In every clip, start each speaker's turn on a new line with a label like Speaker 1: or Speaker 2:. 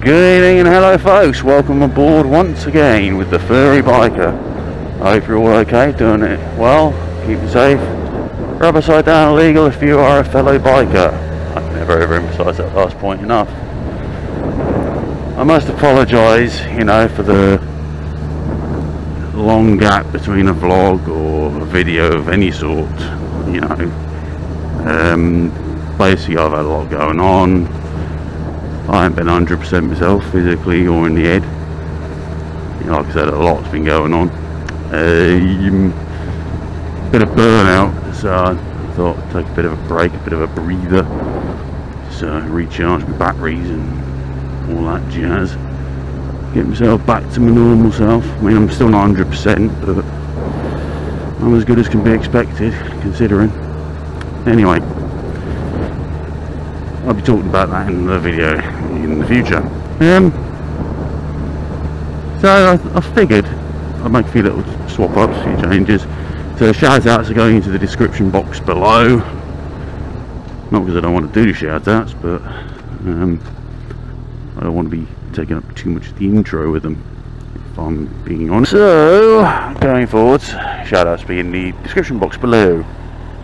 Speaker 1: Good evening and hello folks, welcome aboard once again with the Furry Biker. I hope you're all okay, doing it well, keeping safe. Rubber side down illegal if you are a fellow biker. I can never overemphasise that last point enough. I must apologise, you know, for the long gap between a vlog or a video of any sort, you know. Basically I've had a lot going on. I haven't been 100% myself, physically or in the head. You know, like I said, a lot's been going on. Bit of burnout, so I thought I'd take a bit of a break, a bit of a breather. So recharge my batteries and all that jazz. Get myself back to my normal self. I mean, I'm still not 100%, but I'm as good as can be expected, considering. Anyway, I'll be talking about that in the video in the future. So I figured I'd make a few little swap ups, a few changes. So shout outs are going into the description box below. Not because I don't want to do shout outs, but I don't want to be taking up too much of the intro with them, if I'm being honest. So going forwards, shout outs be in the description box below.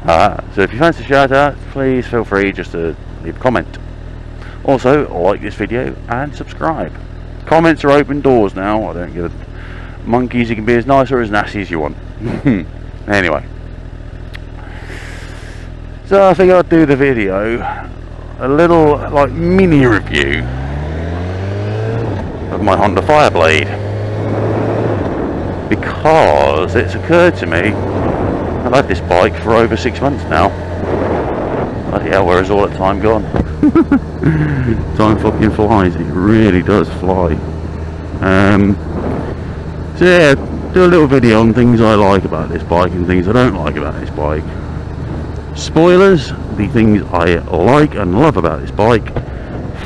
Speaker 1: So if you fancy shout outs, please feel free just to leave a comment. Also, like this video and subscribe. Comments are open doors now. I don't give a monkeys. You can be as nice or as nasty as you want. Anyway, so I think I'll do the video, a little like mini review of my Honda Fireblade, because it's occurred to me I've had this bike for over 6 months now. Bloody hell, where is all that time gone? Time fucking flies, it really does fly. So yeah, do a little video on things I like about this bike and things I don't like about this bike. Spoilers, the things I like and love about this bike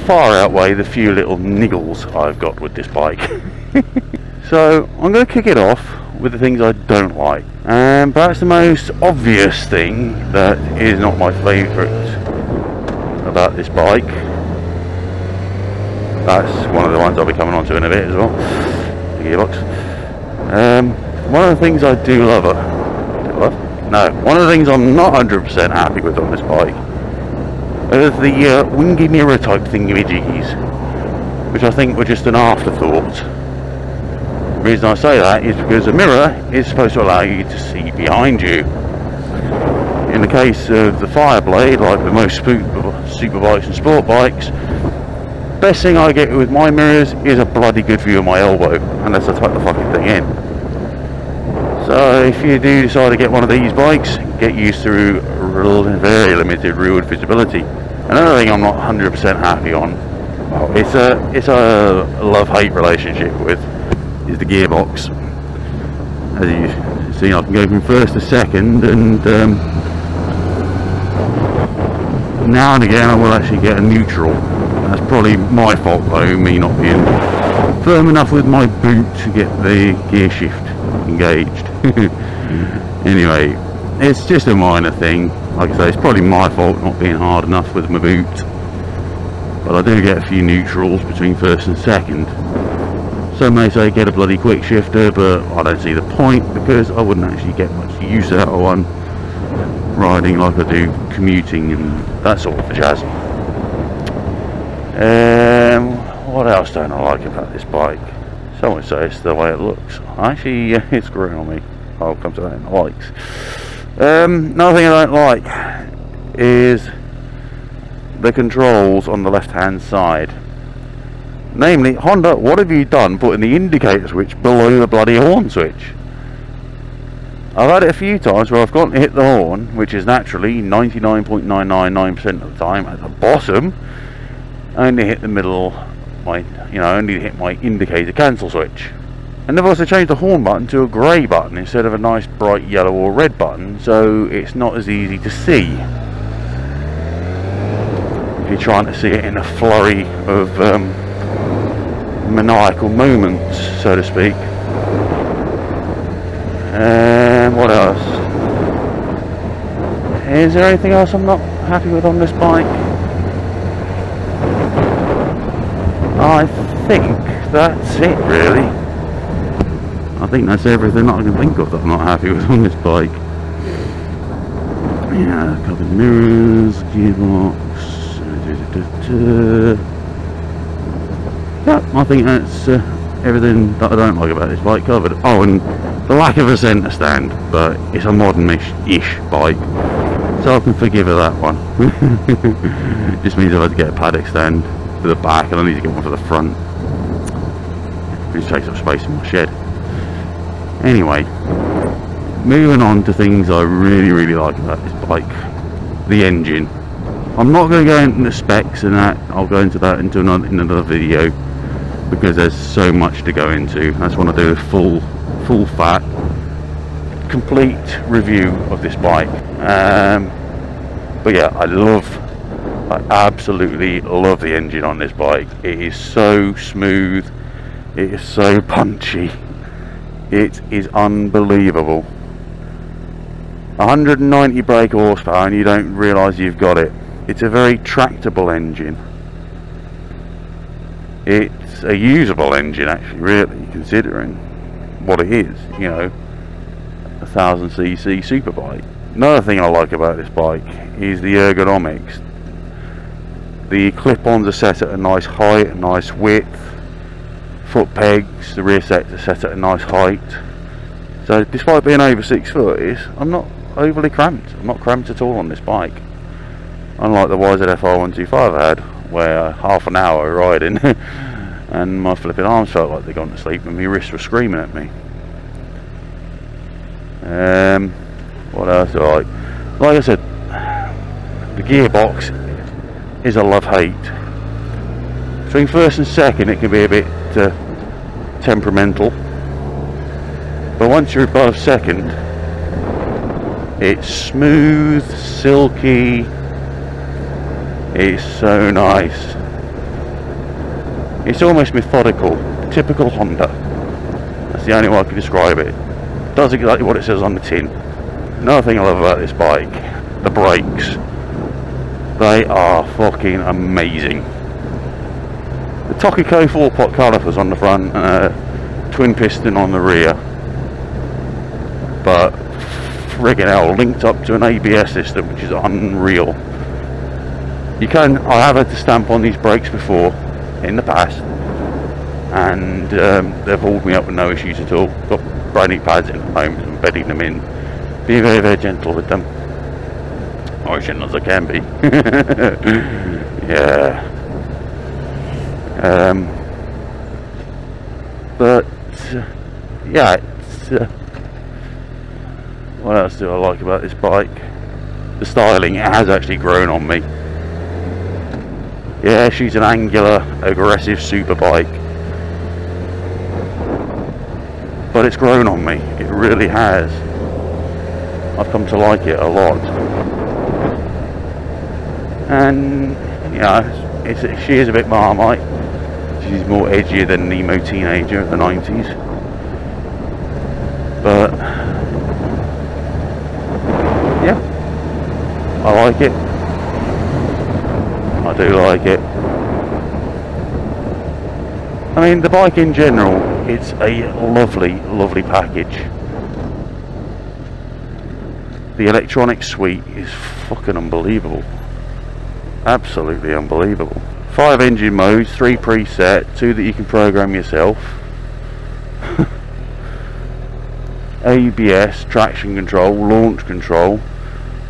Speaker 1: far outweigh the few little niggles I've got with this bike. So I'm going to kick it off with the things I don't like, and perhaps the most obvious thing that is not my favourite about this bike, that's one of the ones I'll be coming on to in a bit as well, the gearbox. One of the things I do love, one of the things I'm not 100% happy with on this bike are the wingy mirror type thingamajiggies, which I think were just an afterthought. The reason I say that is because a mirror is supposed to allow you to see behind you. In the case of the Fireblade, like the most super bikes and sport bikes, best thing I get with my mirrors is a bloody good view of my elbow, unless I tuck the fucking thing in. So if you do decide to get one of these bikes, get used to very limited rearward visibility. Another thing I'm not 100% happy on, it's a love-hate relationship with, is the gearbox. As you see, I can go from first to second, and now and again I will actually get a neutral. That's probably my fault though, me not being firm enough with my boot to get the gear shift engaged. Anyway, it's just a minor thing. Like I say, it's probably my fault not being hard enough with my boot, but I do get a few neutrals between first and second. Some may say get a bloody quick shifter, but I don't see the point, because I wouldn't actually get much use out of one riding like I do commuting and that sort of jazz. What else don't I like about this bike? Some would say it's the way it looks. Actually, it's growing on me. I'll come to that in the likes. Another thing I don't like is the controls on the left hand side. Namely, Honda, what have you done putting the indicator switch below the bloody horn switch? I've had it a few times where I've gone to hit the horn, which is naturally 99.999% of the time at the bottom, only hit the middle, only hit my indicator cancel switch. And they've also changed the horn button to a grey button instead of a nice bright yellow or red button, so it's not as easy to see if you're trying to see it in a flurry of maniacal moments, so to speak. And what else? Is there anything else I'm not happy with on this bike? I think that's it really. I think that's everything that I can think of that I'm not happy with on this bike. Yeah, covered mirrors, gearbox. Yeah, I think that's everything that I don't like about this bike covered. Oh, and the lack of a centre stand, but it's a modern-ish bike, so I can forgive her that one. Just means I've had to get a paddock stand for the back and I need to get one for the front, which takes up space in my shed. Anyway, moving on to things I really like about this bike. The engine. I'm not going to go into the specs and that. I'll go into that in another video, because there's so much to go into. That's when I do a full fat complete review of this bike. But yeah, I absolutely love the engine on this bike. It is so smooth, it is so punchy, it is unbelievable. 190 brake horsepower and you don't realise you've got it. It's a very tractable engine. It's a usable engine actually, really, considering what it is, you know, 1000cc superbike. Another thing I like about this bike is the ergonomics. The clip-ons are set at a nice height, a nice width. Foot pegs, the rear sets are set at a nice height. So despite being over 6 foot, I'm not overly cramped. I'm not cramped at all on this bike. Unlike the YZF R125 I had, where half an hour riding and my flipping arms felt like they'd gone to sleep and my wrists were screaming at me. What else do I like? Like I said, the gearbox is a love-hate. Between first and second it can be a bit temperamental, but once you're above second, it's smooth, silky, it's so nice. It's almost methodical, typical Honda. That's the only way I can describe it. It does exactly what it says on the tin. Another thing I love about this bike, the brakes. They are fucking amazing. The Tokico 4-pot calipers on the front, twin piston on the rear, but friggin' hell, linked up to an ABS system, which is unreal. I have had to stamp on these brakes before in the past, and they've hauled me up with no issues at all. Got brand new pads in at the moment and bedding them in, being very gentle with them, or as gentle as I can be. Yeah. But yeah, it's what else do I like about this bike? The styling. It has actually grown on me. Yeah, she's an angular, aggressive super bike, but it's grown on me. It really has. I've come to like it a lot. And yeah, she is a bit Marmite. She's more edgier than an emo teenager of the 90s. But yeah, I like it. I do like it. I mean, the bike in general, it's a lovely package. The electronic suite is fucking unbelievable. Absolutely unbelievable. 5 engine modes, 3 preset, 2 that you can program yourself. ABS, traction control, launch control,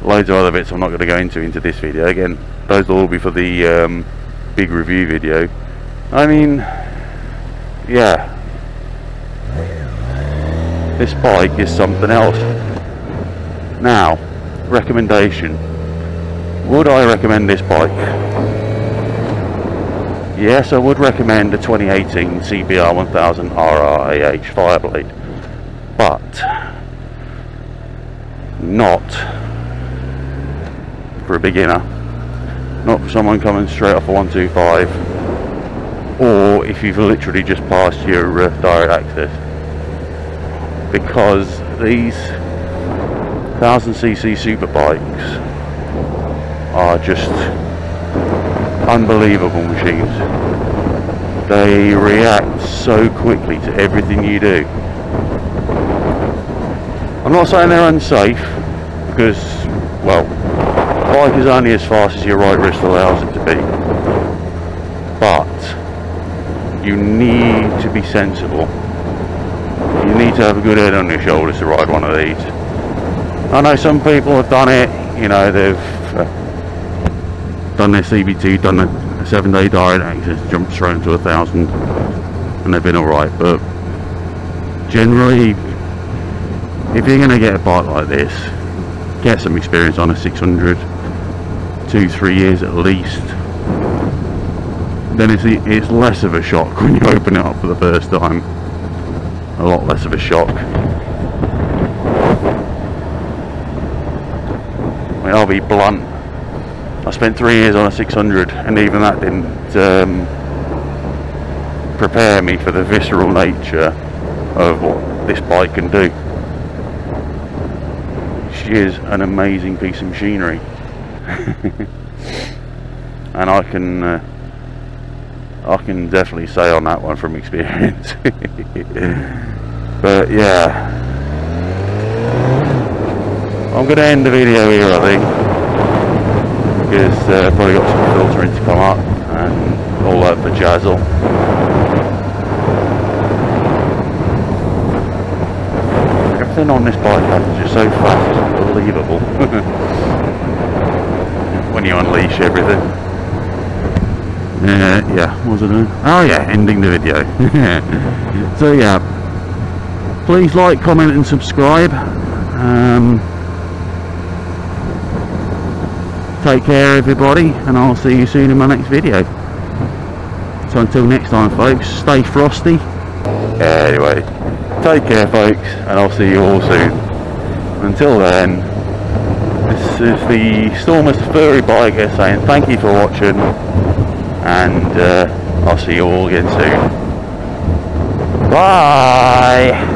Speaker 1: loads of other bits I'm not going to go into this video. Again, those will all be for the big review video. I mean, yeah, this bike is something else. Now, recommendation. Would I recommend this bike? Yes, I would recommend a 2018 CBR 1000 RRAH Fireblade, but not for a beginner, not for someone coming straight off a 125, or if you've literally just passed your direct access, because these 1000cc super bikes are just unbelievable machines. they react so quickly to everything you do. I'm not saying they're unsafe, because, well, the bike is only as fast as your right wrist allows it to be, but you need to be sensible. You need to have a good head on your shoulders to ride one of these. I know some people have done it, you know, they've done their CBT, done a 7-day diet access, jumped straight into 1,000, and they've been alright, but generally, if you're going to get a bike like this, get some experience on a 600, 2-3 years at least, then it's less of a shock when you open it up for the first time. A lot less of a shock. I mean, I'll be blunt, I spent 3 years on a 600, and even that didn't prepare me for the visceral nature of what this bike can do. She is an amazing piece of machinery. And I can definitely say on that one from experience. But yeah, I'm going to end the video here, I think, because I've probably got some filtering to come up and all that for jazzle. Everything on this bike happens just so fast, it's unbelievable. When you unleash everything. Yeah, what was I doing? Oh yeah, ending the video. So yeah, please like, comment and subscribe. Take care everybody, and I'll see you soon in my next video. So until next time folks, stay frosty. Anyway, take care folks, and I'll see you all soon. Until then, this is the Stormus-Furry bike saying thank you for watching, and I'll see you all again soon. Bye!